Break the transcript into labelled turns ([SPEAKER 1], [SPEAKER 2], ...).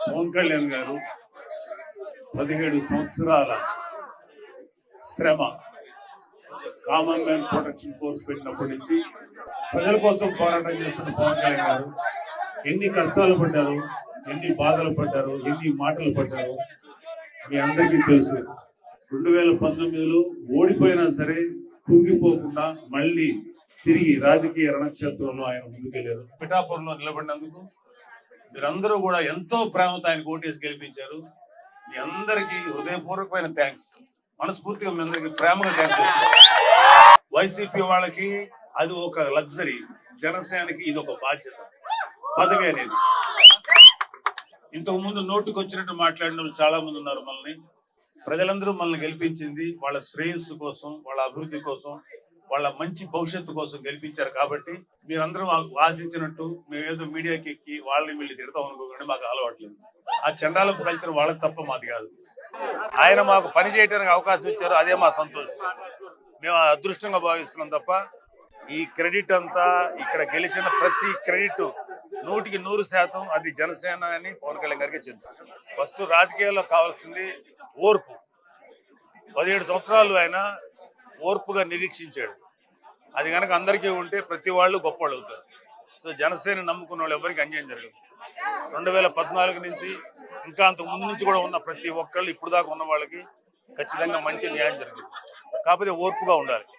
[SPEAKER 1] పవన్ కళ్యాణ్ గారు 17 సంవత్సరాల శ్రమ కామన్ మ్యాన్ ప్రొటెక్షన్ ఫోర్స్ పెట్టినప్పటి నుంచి ప్రజల కోసం పోరాటం చేస్తున్న పవన్ కళ్యాణ్ గారు ఎన్ని కష్టాలు పడ్డారు, ఎన్ని బాధలు పడ్డారు, ఎన్ని మాటలు పడ్డారు మీ అందరికీ తెలుసు. 2019లో ఓడిపోయినా సరే కుంగిపోకుండా మళ్ళీ తిరిగి రాజకీయ రణక్షేత్రంలో ఆయన ముందుకెళ్లారు. పిఠాపురంలో నిలబడినందుకు మీరందరూ కూడా ఎంతో ప్రేమతో ఆయన ఓటేసి గెలిపించారు. మీ అందరికీ హృదయపూర్వకమైన థ్యాంక్స్. మనస్ఫూర్తిగా మీ అందరికీ ప్రేమగా థ్యాంక్స్. వైసీపీ వాళ్ళకి అది ఒక లగ్జరీ, జనసేనకి ఇది ఒక బాధ్యత, పదవి అనేది. ఇంతకు ముందు నోటుకు వచ్చినట్టు మాట్లాడిన వాళ్ళు చాలా మంది ఉన్నారు. ప్రజలందరూ మనల్ని గెలిపించింది వాళ్ళ శ్రేయస్సు కోసం, వాళ్ళ అభివృద్ధి కోసం, వాళ్ళ మంచి భవిష్యత్తు కోసం గెలిపించారు. కాబట్టి మీరందరూ ఆశించినట్టు మేమేదో మీడియాకి ఎక్కి వాళ్ళని వీళ్ళు తిడతాం అనుకోకండి, మాకు అలవాట్లేదు. ఆ చండాలపు కల్చర్ వాళ్ళకి తప్ప మాది కాదు. ఆయన మాకు పని చేయడానికి అవకాశం ఇచ్చారు, అదే మా సంతోషం. మేము అదృష్టంగా భావిస్తున్నాం తప్ప ఈ క్రెడిట్ అంతా ఇక్కడ గెలిచిన ప్రతి క్రెడిట్ 100% అది జనసేన అని పవన్ కళ్యాణ్ గారికి చెందుతుంది. ఫస్ట్ రాజకీయాల్లో కావాల్సింది ఓర్పు. 17 సంవత్సరాలు ఆయన ఓర్పుగా నిరీక్షించాడు. అది కనుక అందరికీ ఉంటే ప్రతి వాళ్ళు గొప్పవాళ్ళు అవుతారు. సో జనసేన నమ్ముకున్న వాళ్ళు ఎవరికి అన్యాయం జరగదు. 2014 నుంచి ఇంకా అంతకు ముందు నుంచి కూడా ఉన్న ప్రతి ఒక్కళ్ళు ఇప్పుడు దాకా ఉన్న వాళ్ళకి ఖచ్చితంగా మంచి న్యాయం జరుగుతుంది. కాకపోతే ఓర్పుగా ఉండాలి.